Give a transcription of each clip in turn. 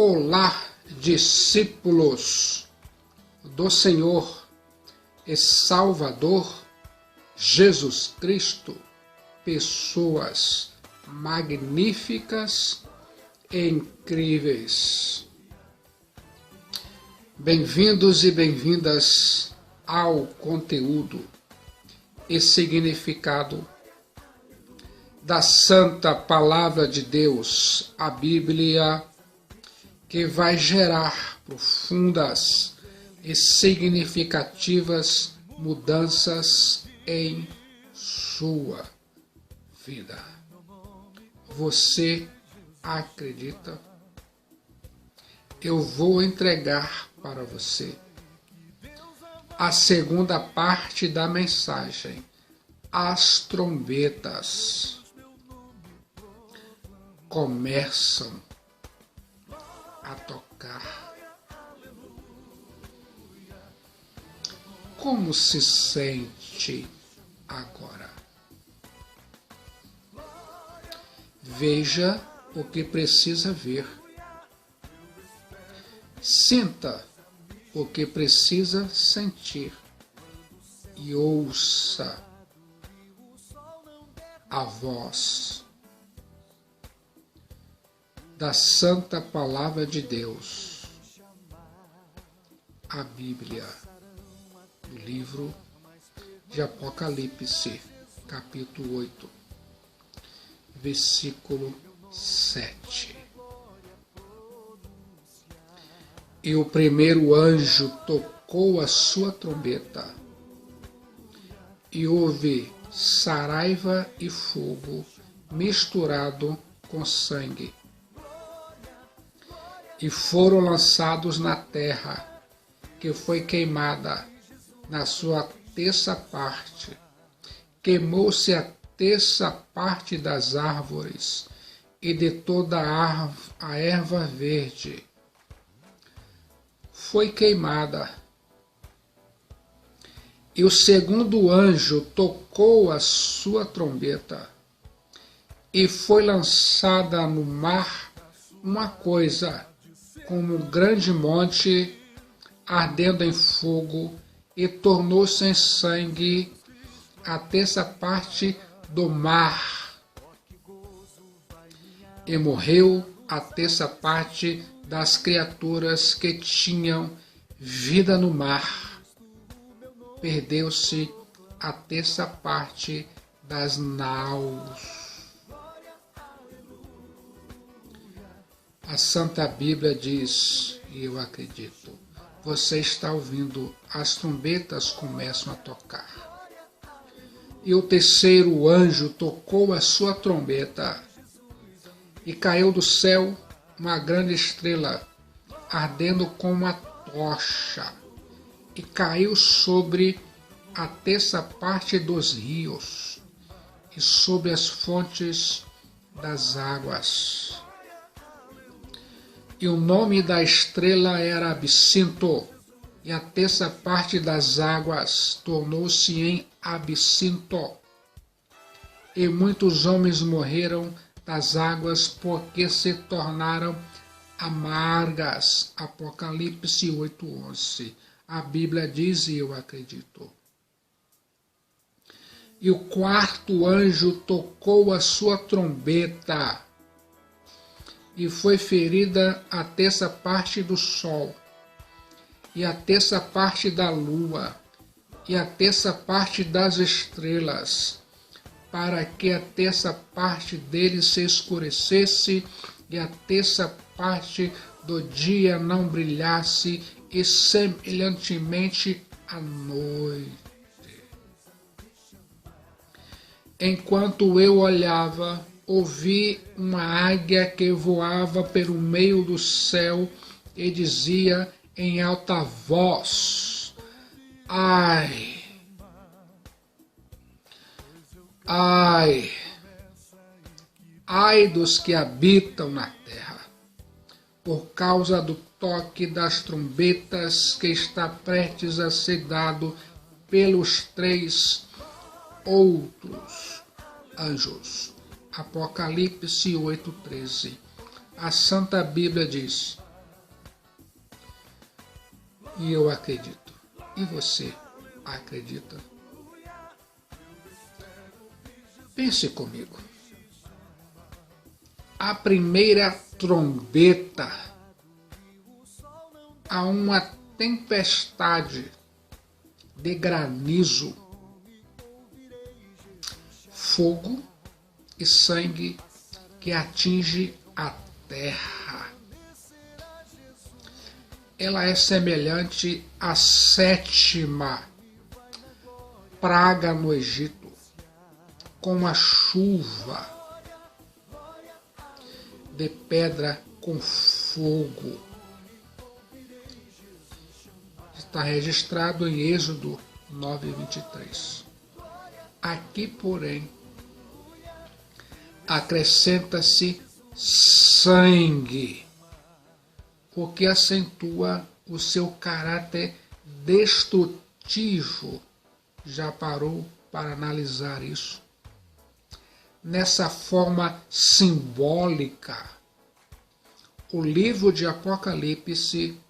Olá, discípulos do Senhor e Salvador Jesus Cristo, pessoas magníficas e incríveis. Bem-vindos e bem-vindas ao conteúdo e significado da Santa Palavra de Deus, a Bíblia, que vai gerar profundas e significativas mudanças em sua vida. Você acredita? Eu vou entregar para você a segunda parte da mensagem, as trombetas começam a tocar. Como se sente agora? Veja o que precisa ver. Sinta o que precisa sentir. E ouça a voz da Santa Palavra de Deus, a Bíblia, o livro de Apocalipse, capítulo 8, versículo 7. E o primeiro anjo tocou a sua trombeta, e houve saraiva e fogo misturado com sangue, e foram lançados na terra, que foi queimada na sua terça parte. Queimou-se a terça parte das árvores e de toda a erva verde foi queimada. E o segundo anjo tocou a sua trombeta, e foi lançada no mar uma coisa como um grande monte ardendo em fogo, e tornou-se em sangue a terça parte do mar. E morreu a terça parte das criaturas que tinham vida no mar. Perdeu-se a terça parte das naus. A Santa Bíblia diz, e eu acredito, você está ouvindo, as trombetas começam a tocar. E o terceiro anjo tocou a sua trombeta, e caiu do céu uma grande estrela, ardendo como uma tocha, e caiu sobre a terça parte dos rios, e sobre as fontes das águas. E o nome da estrela era Absinto, e a terça parte das águas tornou-se em absinto. E muitos homens morreram das águas, porque se tornaram amargas. Apocalipse 8:11. A Bíblia diz, e eu acredito. E o quarto anjo tocou a sua trombeta, e foi ferida a terça parte do sol, e a terça parte da lua, e a terça parte das estrelas, para que a terça parte deles se escurecesse, e a terça parte do dia não brilhasse, e semelhantemente à noite. Enquanto eu olhava, ouvi uma águia que voava pelo meio do céu e dizia em alta voz: ai, ai, ai dos que habitam na terra, por causa do toque das trombetas que está prestes a ser dado pelos três outros anjos. Apocalipse 8:13. A Santa Bíblia diz: e eu acredito. E você acredita? Pense comigo. A primeira trombeta, há uma tempestade de granizo, fogo e sangue que atinge a terra. Ela é semelhante à 7ª praga no Egito, com a chuva de pedra com fogo. Está registrado em Êxodo 9:23. Aqui, porém, acrescenta-se sangue, porque acentua o seu caráter destrutivo. Já parou para analisar isso? Nessa forma simbólica, o livro de Apocalipse,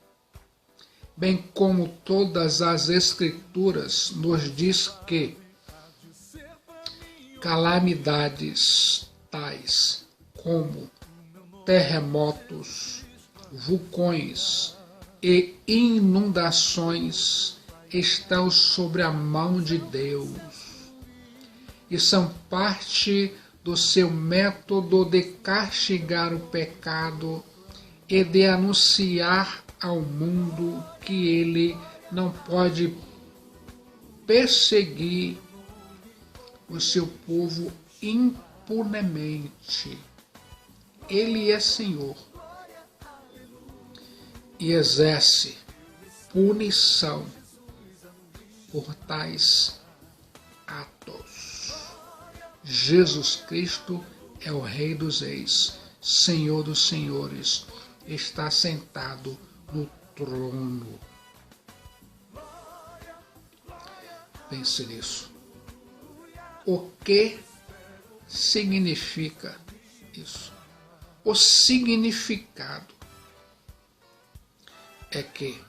bem como todas as Escrituras, nos diz que calamidades tais como terremotos, vulcões e inundações estão sob a mão de Deus e são parte do seu método de castigar o pecado e de anunciar ao mundo que ele não pode perseguir o seu povo impunemente. Ele é Senhor e exerce punição por tais atos. Jesus Cristo é o Rei dos Reis, Senhor dos Senhores, está sentado no trono. Pense nisso. O que significa isso? O significado é que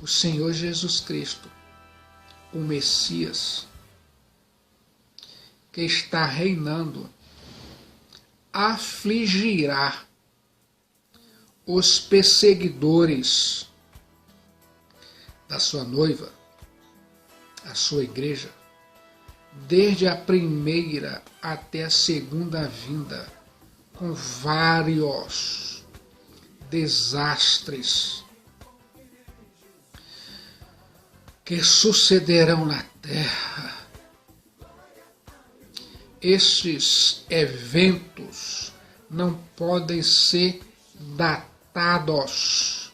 o Senhor Jesus Cristo, o Messias, que está reinando, afligirá os perseguidores da sua noiva, a sua igreja, desde a primeira até a segunda vinda, com vários desastres que sucederão na terra. Estes eventos não podem ser datados,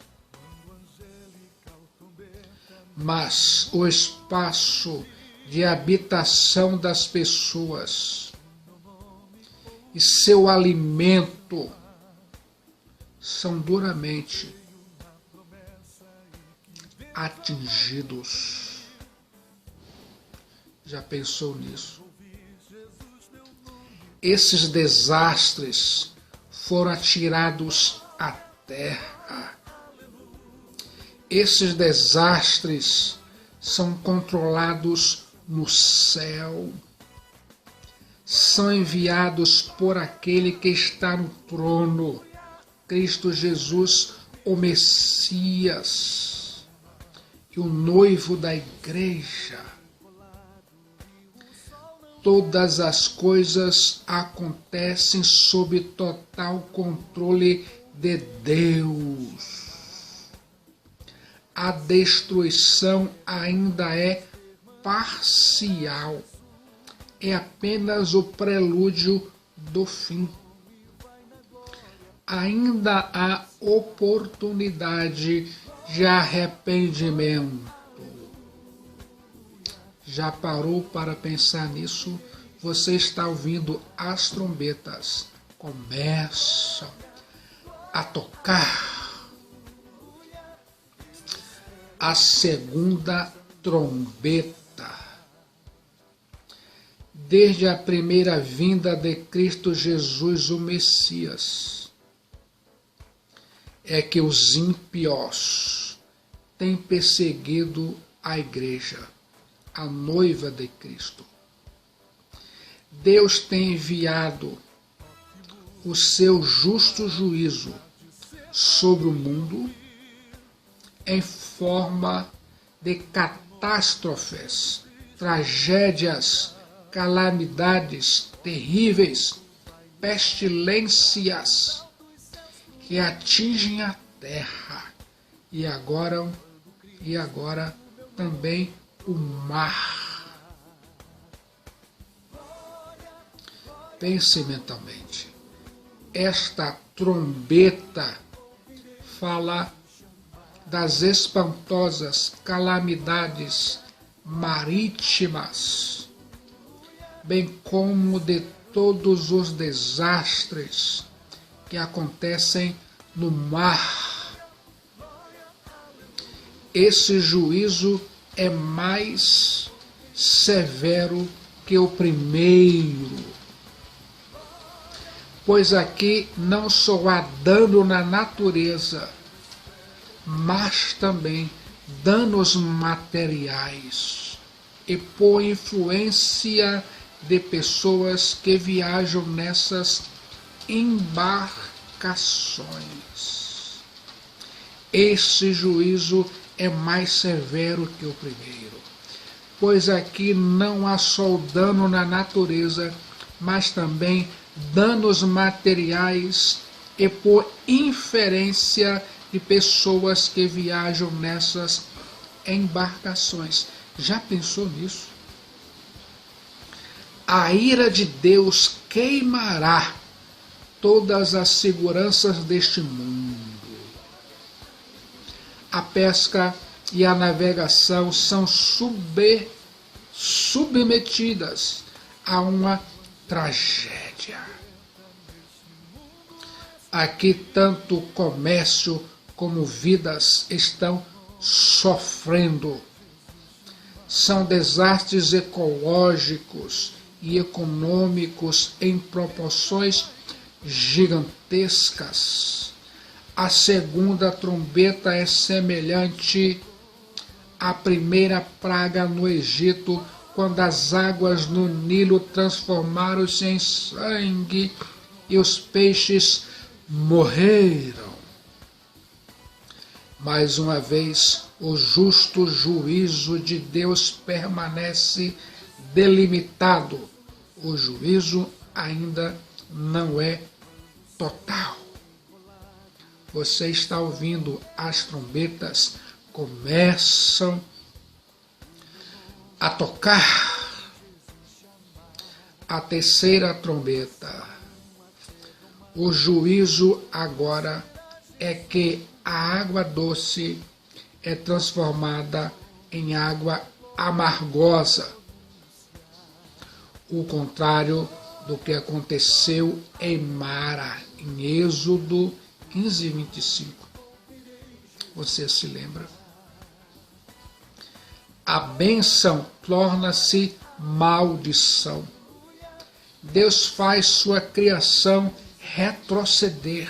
mas o espaço de habitação das pessoas e seu alimento são duramente atingidos. Já pensou nisso? Esses desastres foram atirados à terra. Esses desastres são controlados no céu. São enviados por aquele que está no trono, Cristo Jesus, o Messias, e o noivo da igreja. Todas as coisas acontecem sob total controle de Deus. A destruição ainda é parcial. É apenas o prelúdio do fim. Ainda há oportunidade de arrependimento. Já parou para pensar nisso? Você está ouvindo as trombetas. Começam a tocar. A segunda trombeta. Desde a primeira vinda de Cristo Jesus, o Messias, é que os ímpios tem perseguido a igreja, a noiva de Cristo. Deus tem enviado o seu justo juízo sobre o mundo em forma de catástrofes, tragédias, calamidades terríveis, pestilências que atingem a terra e agora também o mar. Pense mentalmente. Esta trombeta fala das espantosas calamidades marítimas, bem como de todos os desastres que acontecem no mar. Esse juízo é mais severo que o primeiro, pois aqui não só há dano na natureza, mas também danos materiais e por influência de pessoas que viajam nessas embarcações. Esse juízo é mais severo que o primeiro, pois aqui não há só o dano na natureza, mas também danos materiais e por inferência de pessoas que viajam nessas embarcações. Já pensou nisso? A ira de Deus queimará todas as seguranças deste mundo. A pesca e a navegação são submetidas a uma tragédia. Aqui tanto o comércio como vidas estão sofrendo. São desastres ecológicos e econômicos em proporções gigantescas. A segunda trombeta é semelhante à primeira praga no Egito, quando as águas no Nilo transformaram-se em sangue e os peixes morreram. Mais uma vez, o justo juízo de Deus permanece delimitado. O juízo ainda não é total. Você está ouvindo, as trombetas começam a tocar. A terceira trombeta. O juízo agora é que a água doce é transformada em água amargosa. O contrário do que aconteceu em Mara, em Êxodo 15:25. Você se lembra? A bênção torna-se maldição. Deus faz sua criação retroceder.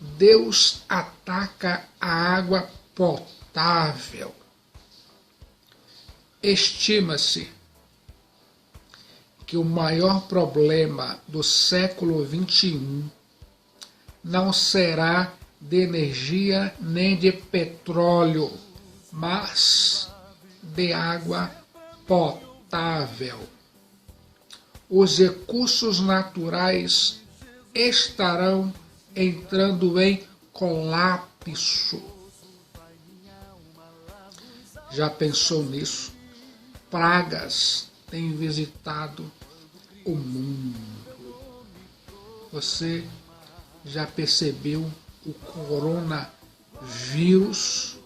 Deus ataca a água potável. Estima-se que o maior problema do século XXI não será de energia nem de petróleo, mas de água potável. Os recursos naturais estarão entrando em colapso. Já pensou nisso? Pragas têm visitado o mundo. Você já percebeu o coronavírus?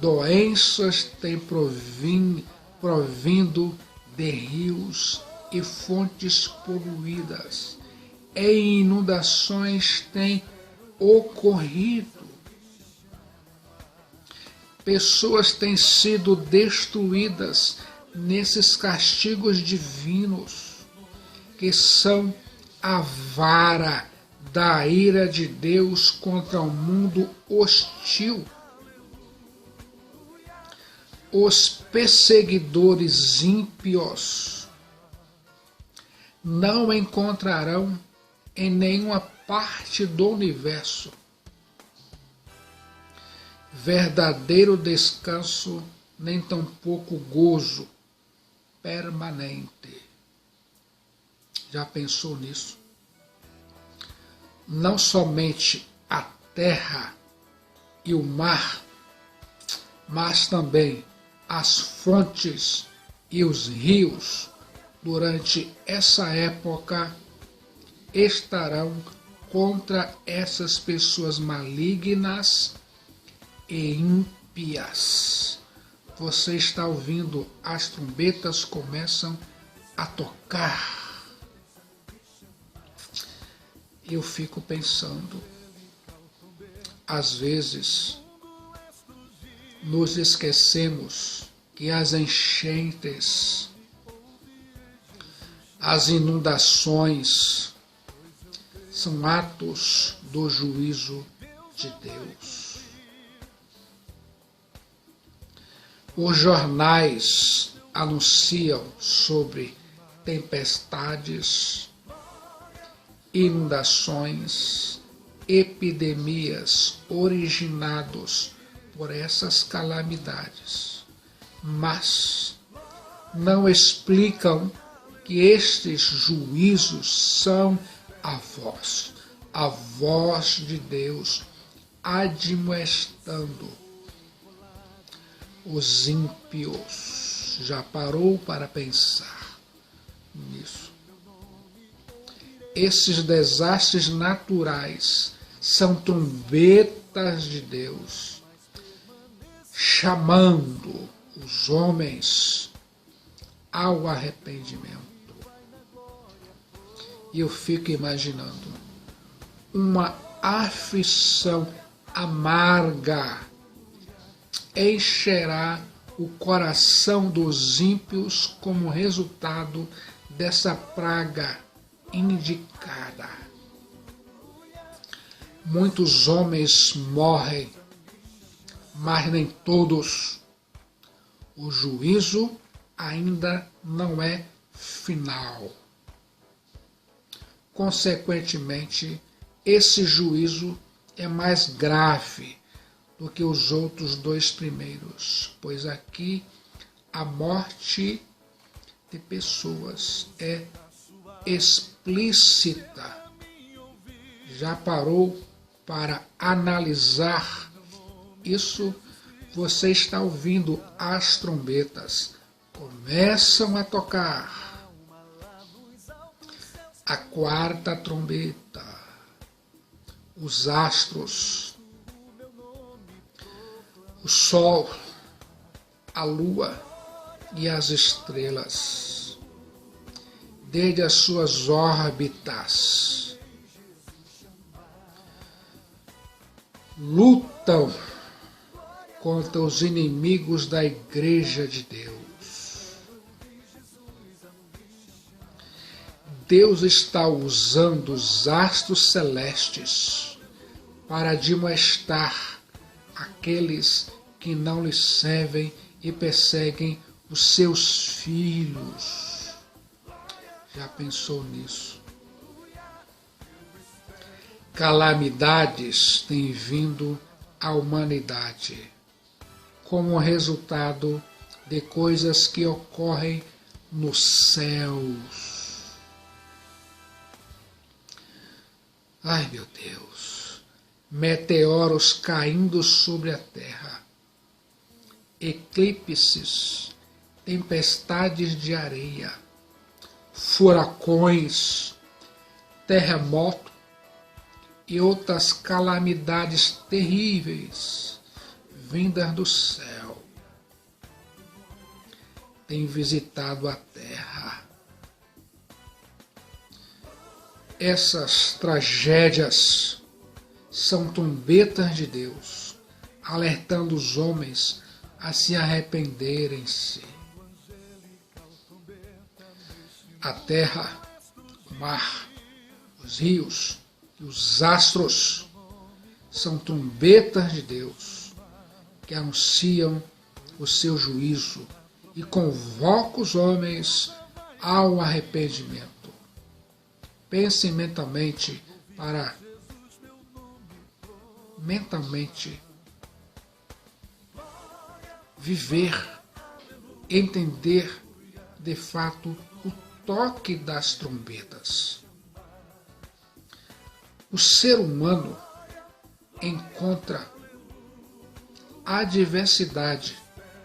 Doenças têm provindo de rios e fontes poluídas. E inundações têm ocorrido. Pessoas têm sido destruídas nesses castigos divinos, que são a vara da ira de Deus contra um mundo hostil. Os perseguidores ímpios não encontrarão em nenhuma parte do universo verdadeiro descanso, nem tampouco gozo permanente. Já pensou nisso? Não somente a terra e o mar, mas também as fontes e os rios, durante essa época, estarão contra essas pessoas malignas e ímpias. Você está ouvindo, as trombetas começam a tocar. Eu fico pensando, às vezes, nos esquecemos que as enchentes, as inundações, são atos do juízo de Deus. Os jornais anunciam sobre tempestades, inundações, epidemias originados por essas calamidades, mas não explicam que estes juízos são a voz de Deus admoestando os ímpios. Já parou para pensar nisso? Esses desastres naturais são trombetas de Deus chamando os homens ao arrependimento. E eu fico imaginando uma aflição amarga encherá o coração dos ímpios como resultado dessa praga indicada. Muitos homens morrem, mas nem todos. O juízo ainda não é final. Consequentemente, esse juízo é mais grave do que os outros dois primeiros, pois aqui a morte de pessoas é explícita. Já parou para analisar isso? Você está ouvindo as trombetas, começam a tocar. A quarta trombeta, os astros, o sol, a lua e as estrelas, desde as suas órbitas, lutam contra os inimigos da Igreja de Deus. Deus está usando os astros celestes para admoestar aqueles que não lhe servem e perseguem os seus filhos. Já pensou nisso? Calamidades têm vindo à humanidade como resultado de coisas que ocorrem nos céus. Ai, meu Deus! Meteoros caindo sobre a terra, eclipses, tempestades de areia, furacões, terremoto e outras calamidades terríveis vindas do céu têm visitado a terra. Essas tragédias são trombetas de Deus, alertando os homens a se arrependerem-se. A terra, o mar, os rios E os astros são trombetas de Deus que anunciam o seu juízo e convoca os homens ao arrependimento. Pense mentalmente viver, entender de fato o toque das trombetas. O ser humano encontra a diversidade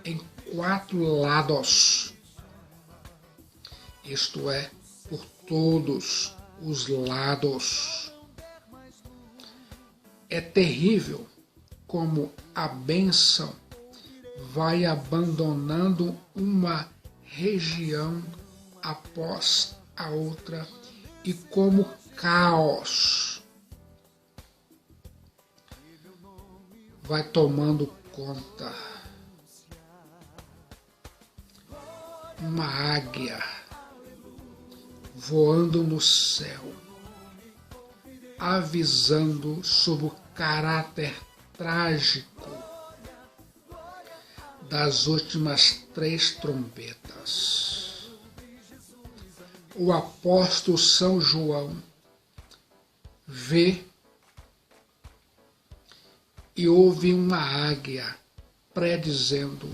em 4 lados, isto é, por todos os lados. É terrível como a bênção vai abandonando uma região após a outra e como caos vai tomando conta. Uma águia voando no céu, avisando sobre o caráter trágico das últimas 3 trombetas. O apóstolo São João vê e ouve uma águia predizendo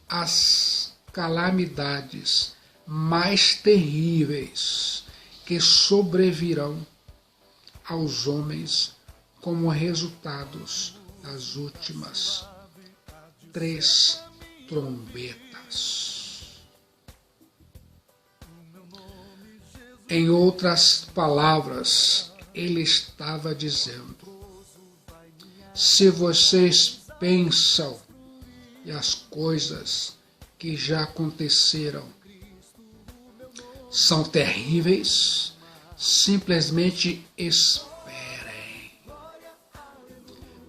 as calamidades mais terríveis que sobrevirão aos homens como resultados das últimas 3 trombetas. Em outras palavras, ele estava dizendo: se vocês pensam que as coisas que já aconteceram são terríveis, simplesmente esperem,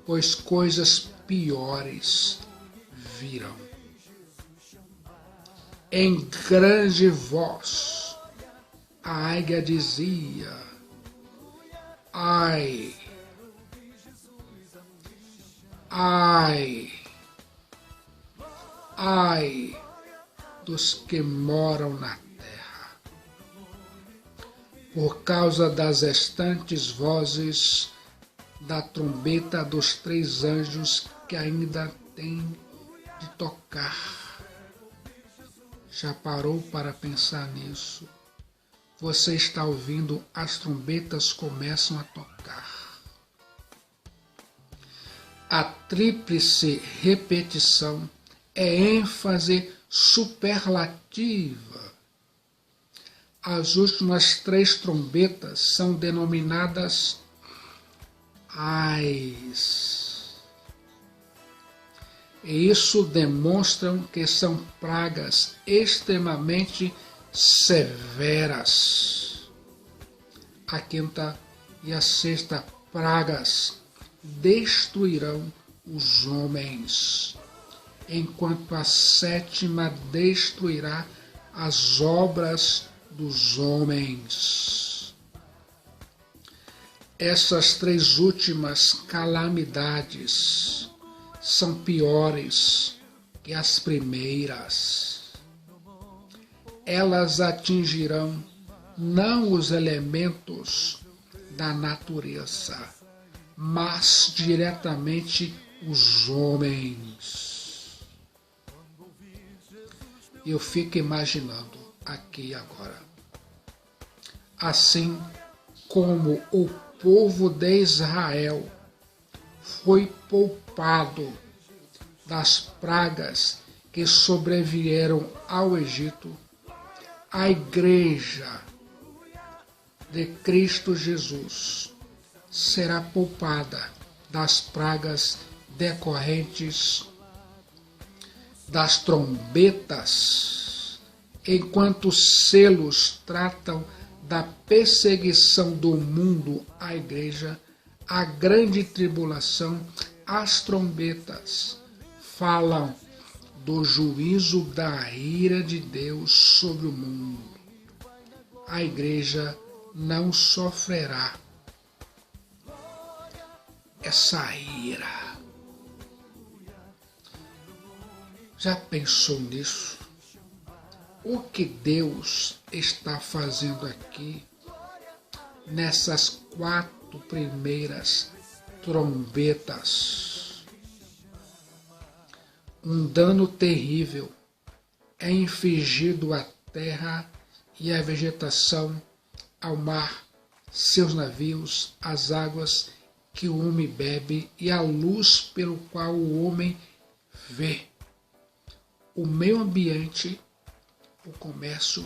pois coisas piores virão. Em grande voz, a águia dizia: ai, ai, ai dos que moram na terra, por causa das restantes vozes da trombeta dos 3 anjos que ainda tem de tocar. Já parou para pensar nisso? Você está ouvindo, as trombetas começam a tocar. A tríplice repetição é ênfase superlativa. As últimas 3 trombetas são denominadas ais. E isso demonstra que são pragas extremamente severas. A 5ª e a 6ª pragas destruirão os homens, enquanto a 7ª destruirá as obras dos homens. Essas 3 últimas calamidades são piores que as primeiras. Elas atingirão não os elementos da natureza, mas diretamente os homens. Eu fico imaginando aqui agora. Assim como o povo de Israel foi poupado das pragas que sobrevieram ao Egito, a Igreja de Cristo Jesus será poupada das pragas decorrentes das trombetas, enquanto os selos tratam da perseguição do mundo à Igreja, a grande tribulação, as trombetas falam do juízo da ira de Deus sobre o mundo. A Igreja não sofrerá essa ira. Já pensou nisso? O que Deus está fazendo aqui nessas 4 primeiras trombetas? Um dano terrível é infligido à terra e à vegetação, ao mar, seus navios, as águas que o homem bebe e a luz pelo qual o homem vê. O meio ambiente, o comércio,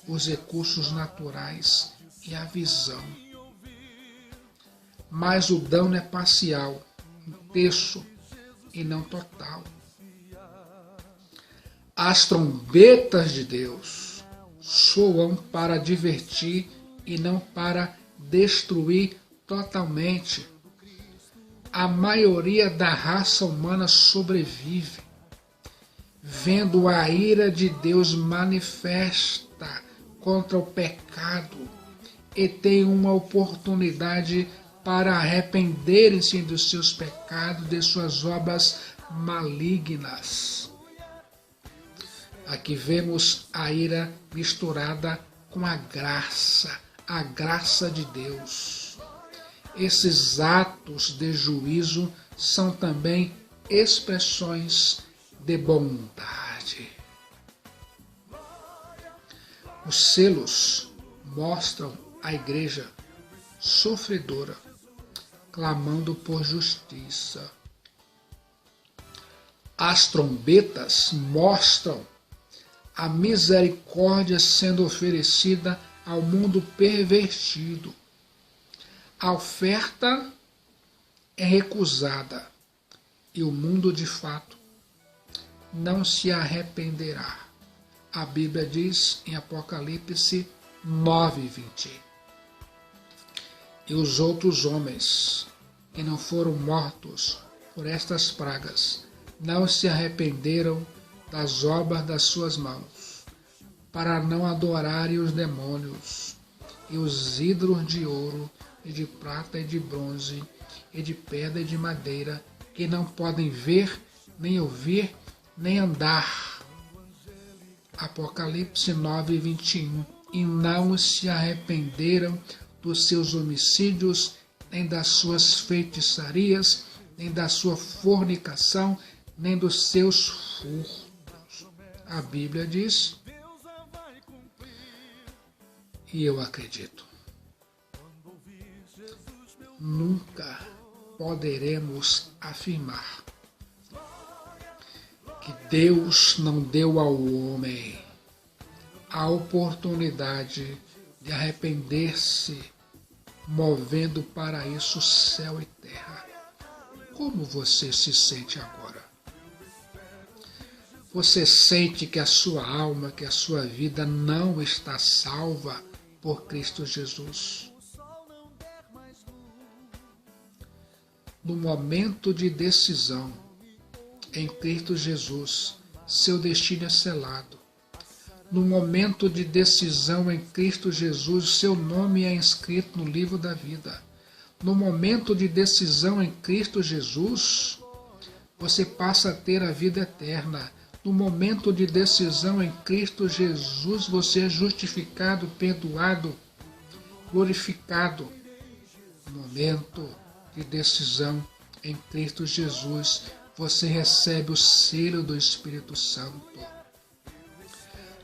os recursos naturais e a visão. Mas o dano é parcial, um terço e não total. As trombetas de Deus soam para divertir e não para destruir totalmente. A maioria da raça humana sobrevive, vendo a ira de Deus manifesta contra o pecado e tem uma oportunidade para arrependerem-se dos seus pecados, de suas obras malignas. Aqui vemos a ira misturada com a graça de Deus. Esses atos de juízo são também expressões de bondade. Os selos mostram a igreja sofredora, clamando por justiça. As trombetas mostram a misericórdia sendo oferecida ao mundo pervertido. A oferta é recusada e o mundo, de fato, não se arrependerá. A Bíblia diz em Apocalipse 9:20. E os outros homens que não foram mortos por estas pragas não se arrependeram das obras das suas mãos, para não adorarem os demônios e os ídolos de ouro e de prata e de bronze e de pedra e de madeira, que não podem ver, nem ouvir, nem andar. Apocalipse 9:21. E não se arrependeram dos seus homicídios, nem das suas feitiçarias, nem da sua fornicação, nem dos seus furtos. A Bíblia diz, e eu acredito, nunca poderemos afirmar que Deus não deu ao homem a oportunidade de arrepender-se, movendo para isso céu e terra. Como você se sente agora? Você sente que a sua alma, que a sua vida não está salva por Cristo Jesus? No momento de decisão, em Cristo Jesus, seu destino é selado. No momento de decisão em Cristo Jesus, seu nome é inscrito no livro da vida. No momento de decisão em Cristo Jesus, você passa a ter a vida eterna. No momento de decisão em Cristo Jesus, você é justificado, perdoado, glorificado. No momento de decisão em Cristo Jesus, você recebe o selo do Espírito Santo.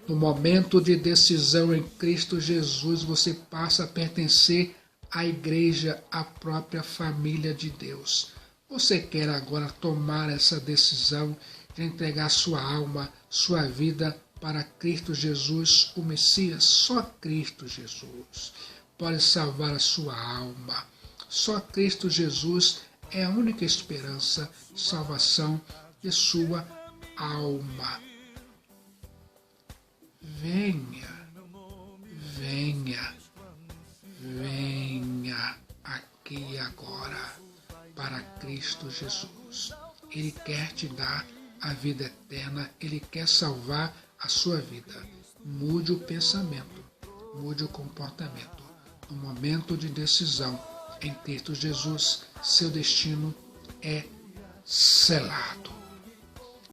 No momento de decisão em Cristo Jesus, você passa a pertencer à igreja, à própria família de Deus. Você quer agora tomar essa decisão de entregar sua alma, sua vida para Cristo Jesus, o Messias? Só Cristo Jesus pode salvar a sua alma. Só Cristo Jesus é a única esperança de salvação de sua alma. Venha, venha, venha aqui agora para Cristo Jesus. Ele quer te dar a vida eterna, Ele quer salvar a sua vida. Mude o pensamento, mude o comportamento. No momento de decisão, Em Cristo Jesus, seu destino é selado.